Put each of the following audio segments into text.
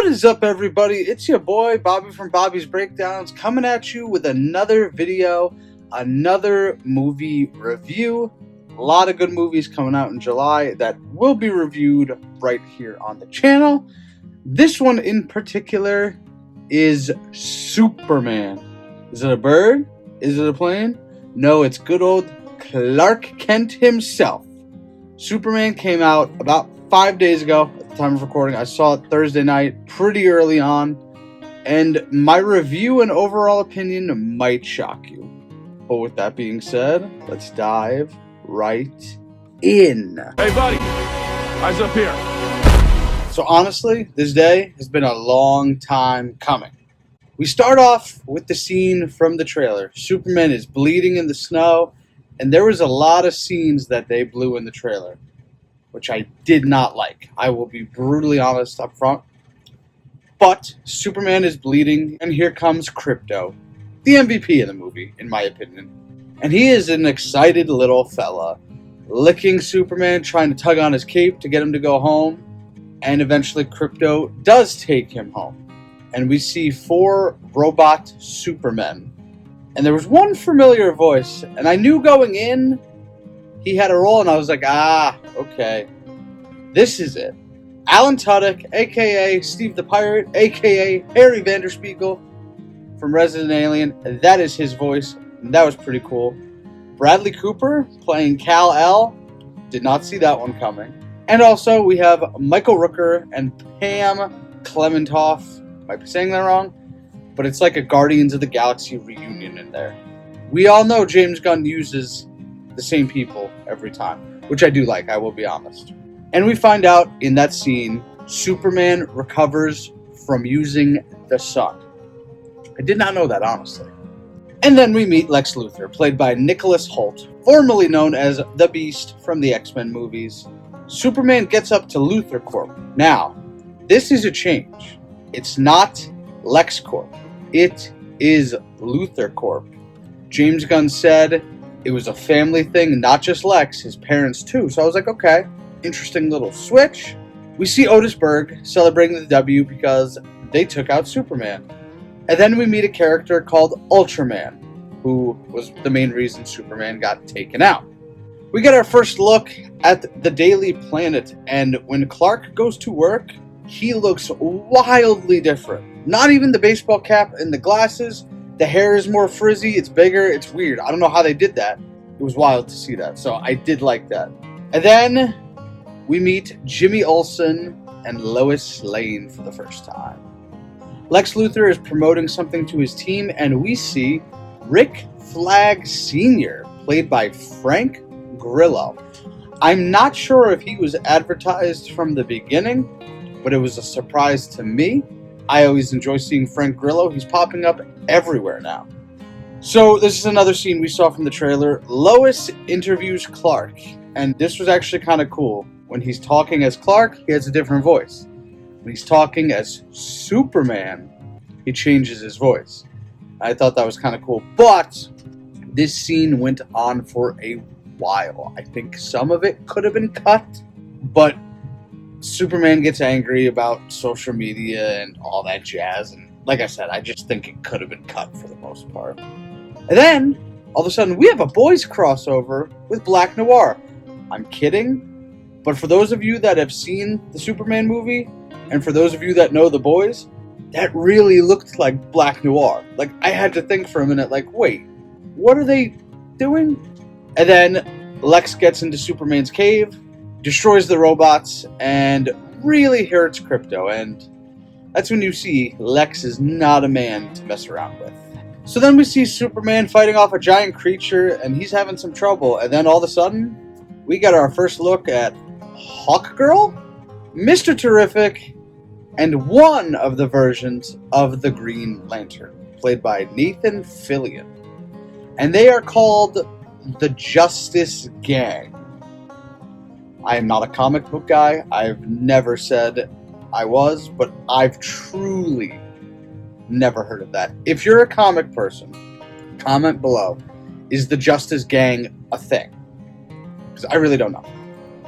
is up, everybody? It's your boy Bobby from Bobby's Breakdowns coming at you with another video, another movie review. A lot of good movies coming out in July that will be reviewed right here on the channel. This one in particular is Superman. Is it a bird? Is it a plane? No, it's good old Clark Kent himself. Superman came out about 5 days ago at the time of recording. I saw it Thursday night, pretty early on, and my review and overall opinion might shock you. But with that being said, let's dive right in. Hey buddy, eyes up here. So honestly, this day has been a long time coming. We start off with the scene from the trailer. Superman is bleeding in the snow, and there was a lot of scenes that they blew in the trailer, which I did not like. I will be brutally honest up front. But Superman is bleeding, and here comes Krypto, the MVP of the movie, in my opinion. And he is an excited little fella, licking Superman, trying to tug on his cape to get him to go home. And eventually Krypto does take him home. And we see 4 robot Supermen. And there was one familiar voice, and I knew going in he had a role, and I was like, okay. This is it. Alan Tudyk, a.k.a. Steve the Pirate, a.k.a. Harry Vanderspiegel from Resident Alien. That is his voice, and that was pretty cool. Bradley Cooper playing Kal-El. Did not see that one coming. And also, we have Michael Rooker and Pam Clementoff. Might be saying that wrong, but it's like a Guardians of the Galaxy reunion in there. We all know James Gunn uses the same people every time, which I do like, I will be honest. And we find out in that scene, Superman recovers from using the sun. I did not know that, honestly. And then we meet Lex Luthor, played by Nicholas Hoult, formerly known as the Beast from the X-Men movies. Superman gets up to Luthor Corp. Now, this is a change. It's not Lex Corp. It is Luthor Corp. James Gunn said it was a family thing, not just Lex, his parents too. So I was like, okay, interesting little switch. We see Otis Berg celebrating the W because they took out Superman. And then we meet a character called Ultraman, who was the main reason Superman got taken out. We get our first look at the Daily Planet, and when Clark goes to work, he looks wildly different. Not even the baseball cap and the glasses. The hair is more frizzy, it's bigger, it's weird. I don't know how they did that. It was wild to see that, so I did like that. And then we meet Jimmy Olsen and Lois Lane for the first time. Lex Luthor is promoting something to his team, and we see Rick Flag Sr., played by Frank Grillo. I'm not sure if he was advertised from the beginning, but it was a surprise to me. I always enjoy seeing Frank Grillo. He's popping up everywhere now. So this is another scene we saw from the trailer. Lois interviews Clark, and this was actually kind of cool. When he's talking as Clark, he has a different voice. When he's talking as Superman, he changes his voice. I thought that was kind of cool. But this scene went on for a while. I think some of it could have been cut, but Superman gets angry about social media and all that jazz, and like I said, I just think it could have been cut for the most part. And then, all of a sudden, we have a boys crossover with Black Noir. I'm kidding, but for those of you that have seen the Superman movie, and for those of you that know the boys, that really looked like Black Noir. Like, I had to think for a minute, like, wait, what are they doing? And then Lex gets into Superman's cave, destroys the robots, and really hurts Krypto, and that's when you see Lex is not a man to mess around with. So then we see Superman fighting off a giant creature, and he's having some trouble, and then all of a sudden, we get our first look at Hawkgirl, Mr. Terrific, and one of the versions of the Green Lantern, played by Nathan Fillion. And they are called the Justice Gang. I am not a comic book guy. I've never said I was, but I've truly never heard of that. If you're a comic person, comment below. Is the Justice Gang a thing? Because I really don't know.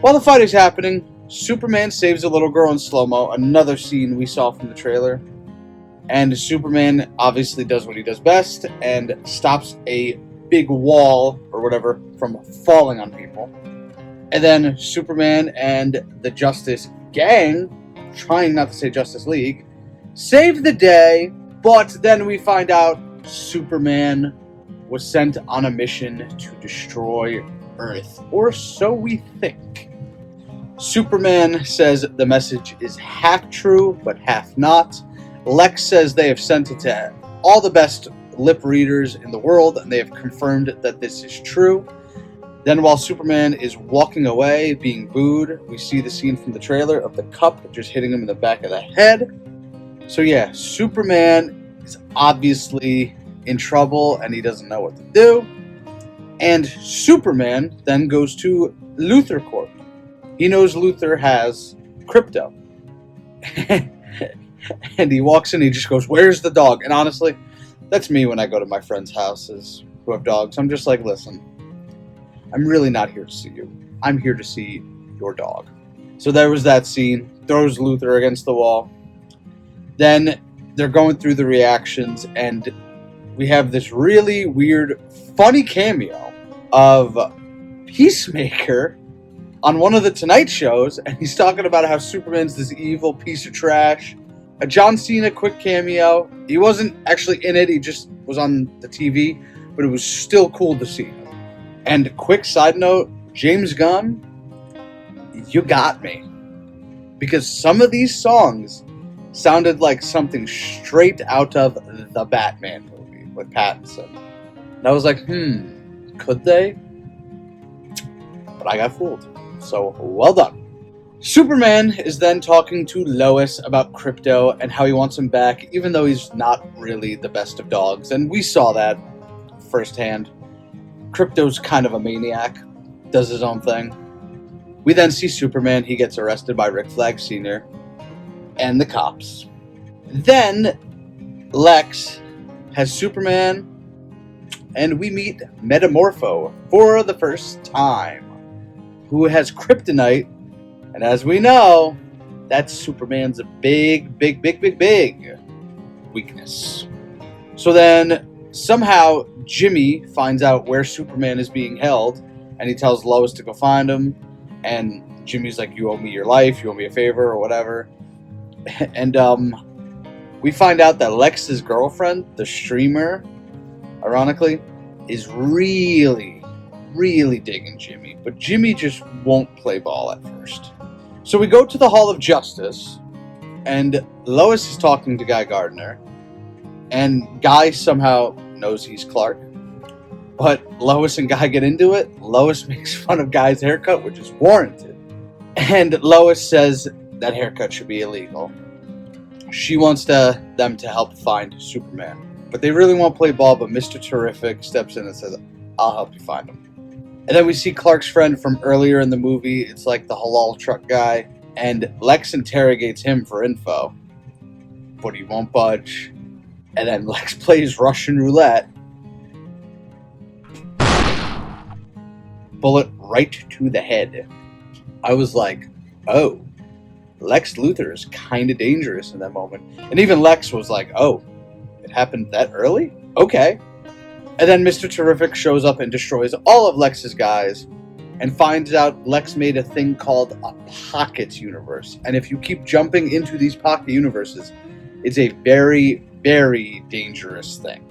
While the fight is happening, Superman saves a little girl in slow-mo, another scene we saw from the trailer. And Superman obviously does what he does best and stops a big wall or whatever from falling on people. And then Superman and the Justice Gang, trying not to say Justice League, save the day, but then we find out Superman was sent on a mission to destroy Earth, or so we think. Superman says the message is half true, but half not. Lex says they have sent it to all the best lip readers in the world, and they have confirmed that this is true. Then while Superman is walking away, being booed, we see the scene from the trailer of the cup just hitting him in the back of the head. So yeah, Superman is obviously in trouble, and he doesn't know what to do. And Superman then goes to Luthor Corp. He knows Luthor has crypto. And he walks in, he just goes, "Where's the dog?" And honestly, that's me when I go to my friends' houses who have dogs. I'm just like, listen, I'm really not here to see you. I'm here to see your dog. So there was that scene. Throws Luthor against the wall. Then they're going through the reactions, and we have this really weird, funny cameo of Peacemaker on one of the Tonight shows, and he's talking about how Superman's this evil piece of trash. A John Cena quick cameo. He wasn't actually in it, he just was on the TV, but it was still cool to see him. And quick side note, James Gunn, you got me. Because some of these songs sounded like something straight out of the Batman movie with Pattinson. And I was like, could they? But I got fooled. So, well done. Superman is then talking to Lois about crypto and how he wants him back, even though he's not really the best of dogs. And we saw that firsthand. Crypto's kind of a maniac, does his own thing. We then see Superman. He gets arrested by Rick Flag Sr. and the cops. Then Lex has Superman, and we meet Metamorpho for the first time, who has kryptonite. And as we know, that's Superman's big weakness. So then, somehow, Jimmy finds out where Superman is being held, and he tells Lois to go find him, and Jimmy's like, "You owe me your life, you owe me a favor," or whatever. And we find out that Lex's girlfriend, the streamer, ironically, is really digging Jimmy, but Jimmy just won't play ball at first. So we go to the Hall of Justice, and Lois is talking to Guy Gardner, and Guy somehow knows he's Clark, but Lois and Guy get into it. Lois makes fun of Guy's haircut, which is warranted, and Lois says that haircut should be illegal. She wants them to help find Superman, but they really won't play ball, but Mr. Terrific steps in and says, "I'll help you find him." And then we see Clark's friend from earlier in the movie. It's like the halal truck guy. And Lex interrogates him for info, but he won't budge. And then Lex plays Russian roulette. Bullet right to the head. I was like, oh, Lex Luthor is kind of dangerous in that moment. And even Lex was like, oh, it happened that early? Okay. And then Mr. Terrific shows up and destroys all of Lex's guys and finds out Lex made a thing called a pocket universe. And if you keep jumping into these pocket universes, it's a very, very dangerous thing.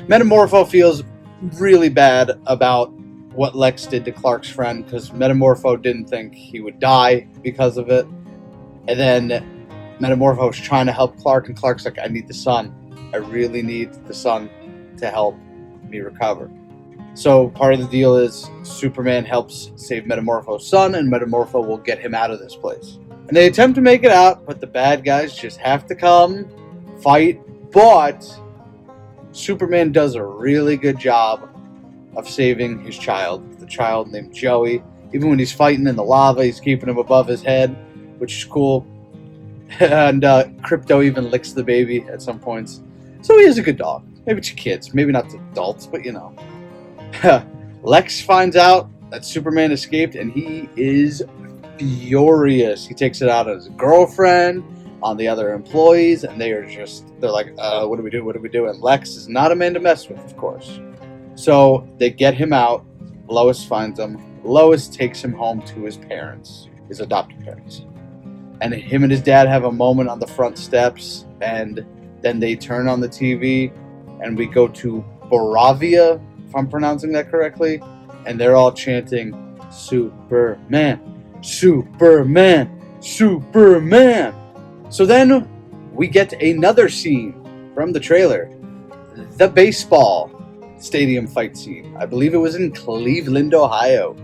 Metamorpho feels really bad about what Lex did to Clark's friend because Metamorpho didn't think he would die because of it. And then Metamorpho was trying to help Clark, and Clark's like, I need the sun. I really need the sun to help me recover. So part of the deal is Superman helps save Metamorpho's son, and Metamorpho will get him out of this place. And they attempt to make it out, but the bad guys just have to come, fight. But Superman does a really good job of saving his child. The child named Joey. Even when he's fighting in the lava, he's keeping him above his head, which is cool. And Crypto even licks the baby at some points. So he is a good dog. Maybe to kids, maybe not to adults, but you know. Lex finds out that Superman escaped, and he is furious. He takes it out on his girlfriend, on the other employees, and they're like, what do we do? What do we do? And Lex is not a man to mess with, of course. So they get him out. Lois finds him. Lois takes him home to his parents, his adopted parents. And him and his dad have a moment on the front steps, and then they turn on the TV, and we go to Boravia, if I'm pronouncing that correctly, and they're all chanting, Superman, Superman, Superman. So then we get another scene from the trailer, the baseball stadium fight scene. I believe it was in Cleveland, Ohio.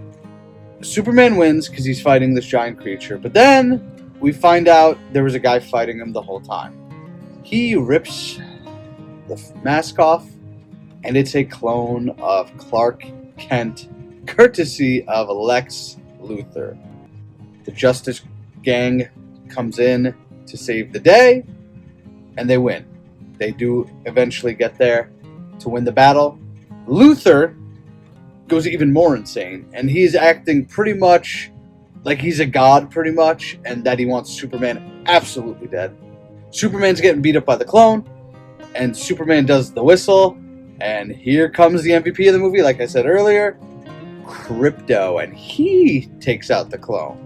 Superman wins because he's fighting this giant creature, but then we find out there was a guy fighting him the whole time. He rips the mask off, and it's a clone of Clark Kent, courtesy of Lex Luthor. The Justice Gang comes in to save the day, and they win. They do eventually get there to win the battle. Luthor goes even more insane, and he's acting pretty much like he's a god, pretty much, and that he wants Superman absolutely dead. Superman's getting beat up by the clone, and Superman does the whistle, and here comes the MVP of the movie, like I said earlier, Krypto, and he takes out the clone.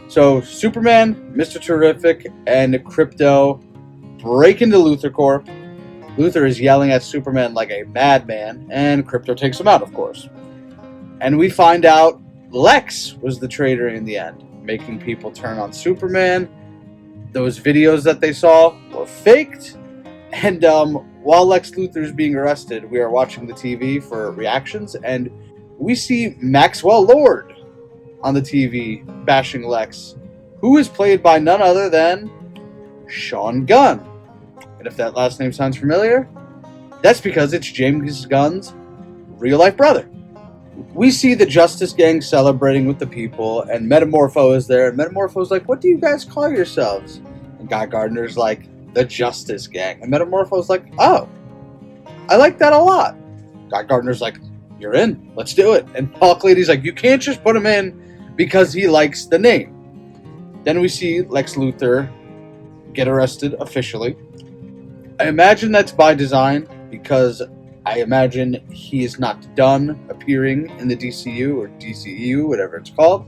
So Superman, Mr. Terrific, and Krypto break into Luthor Corp. Luthor is yelling at Superman like a madman, and Krypto takes him out, of course. And we find out Lex was the traitor in the end, making people turn on Superman. Those videos that they saw were faked. And while Lex Luthor is being arrested, we are watching the TV for reactions, and we see Maxwell Lord on the TV bashing Lex, who is played by none other than Sean Gunn. And if that last name sounds familiar, that's because it's James Gunn's real-life brother. We see the Justice Gang celebrating with the people, and Metamorpho is there, and Metamorpho's like, what do you guys call yourselves? And Guy Gardner's like, the Justice Gang. And Metamorpho's like, oh, I like that a lot. Guy Gardner's like, you're in, let's do it. And Hawk Lady's like, you can't just put him in because he likes the name. Then we see Lex Luthor get arrested officially. I imagine that's by design, because I imagine he is not done appearing in the DCU or DCEU, whatever it's called.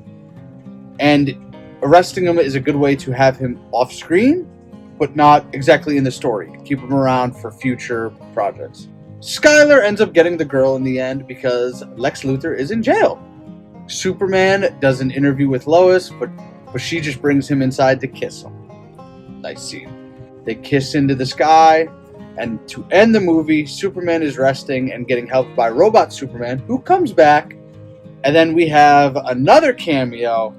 And arresting him is a good way to have him off screen, but not exactly in the story. Keep him around for future projects. Skylar ends up getting the girl in the end because Lex Luthor is in jail. Superman does an interview with Lois, but she just brings him inside to kiss him. Nice scene. They kiss into the sky. And to end the movie, Superman is resting and getting helped by Robot Superman, who comes back. And then we have another cameo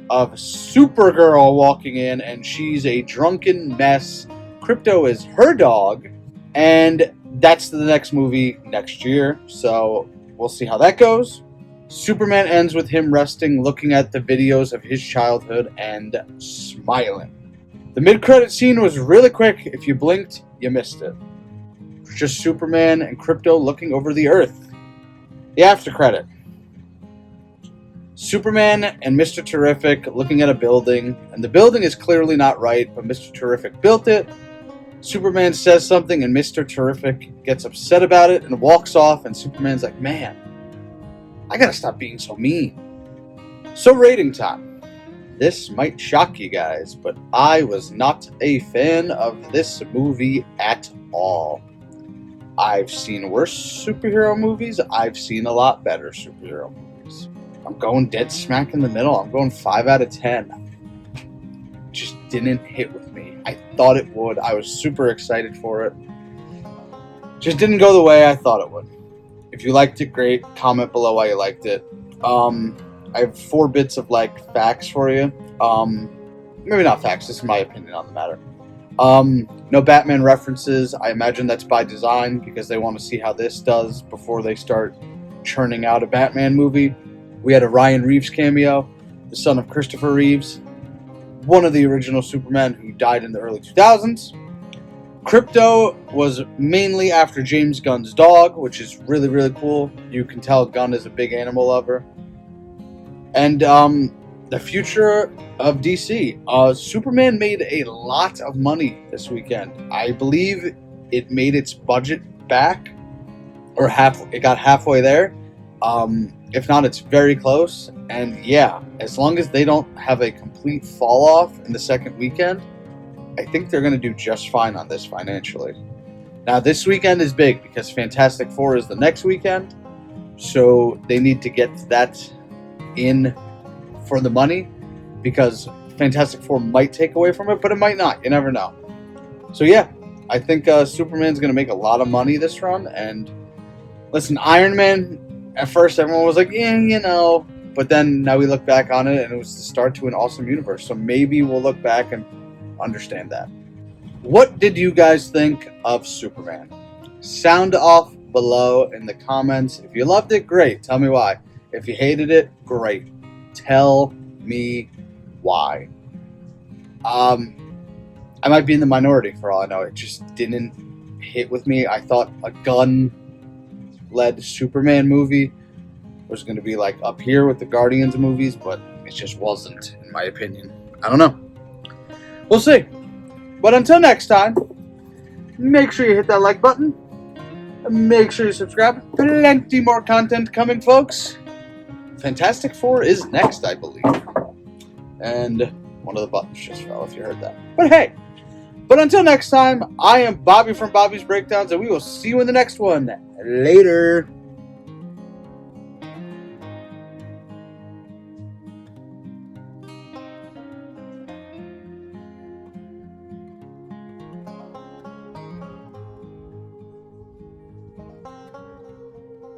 of Supergirl walking in, and she's a drunken mess. Krypto is her dog, and that's the next movie next year, so we'll see how that goes. Superman ends with him resting, looking at the videos of his childhood, and smiling. The mid-credit scene was really quick. If you blinked, you missed it. Just Superman and Krypto looking over the Earth. The after credit. Superman and Mr. Terrific looking at a building, and the building is clearly not right, but Mr. Terrific built it. Superman says something, and Mr. Terrific gets upset about it and walks off, and Superman's like, man, I gotta stop being so mean. So rating time. This might shock you guys, but I was not a fan of this movie at all. I've seen worse superhero movies. I've seen a lot better superhero movies. I'm going dead smack in the middle. I'm going 5 out of 10. Just didn't hit with me. I thought it would. I was super excited for it. Just didn't go the way I thought it would. If you liked it, great. Comment below why you liked it. I have 4 bits of facts for you. Maybe not facts. This is my opinion on the matter. No Batman references. I imagine that's by design because they want to see how this does before they start churning out a Batman movie. We had a Ryan Reeves cameo, the son of Christopher Reeves, one of the original Superman who died in the early 2000s. Krypto was mainly after James Gunn's dog, which is really, really cool. You can tell Gunn is a big animal lover. And the future of DC. Superman made a lot of money this weekend. I believe it made its budget back, or it got halfway there. If not, it's very close. And yeah, as long as they don't have a complete fall off in the second weekend, I think they're going to do just fine on this financially. Now, this weekend is big because Fantastic Four is the next weekend, so they need to get that in for the money, because Fantastic Four might take away from it, but it might not. You never know. So yeah, I think Superman's going to make a lot of money this run. And listen, Iron Man, at first everyone was like, yeah, but then now we look back on it and it was the start to an awesome universe. So maybe we'll look back and understand that. What did you guys think of Superman? Sound off below in the comments. If you loved it, great. Tell me why. If you hated it, great. Tell me why. I might be in the minority for all I know. It just didn't hit with me. I thought a Gunn-led Superman movie was going to be like up here with the Guardians movies, but it just wasn't, in my opinion. I don't know. We'll see. But until next time, make sure you hit that like button. Make sure you subscribe. Plenty more content coming, folks. Fantastic Four is next, I believe. And one of the buttons just fell, if you heard that. But hey, until next time, I am Bobby from Bobby's Breakdowns, and we will see you in the next one. Later.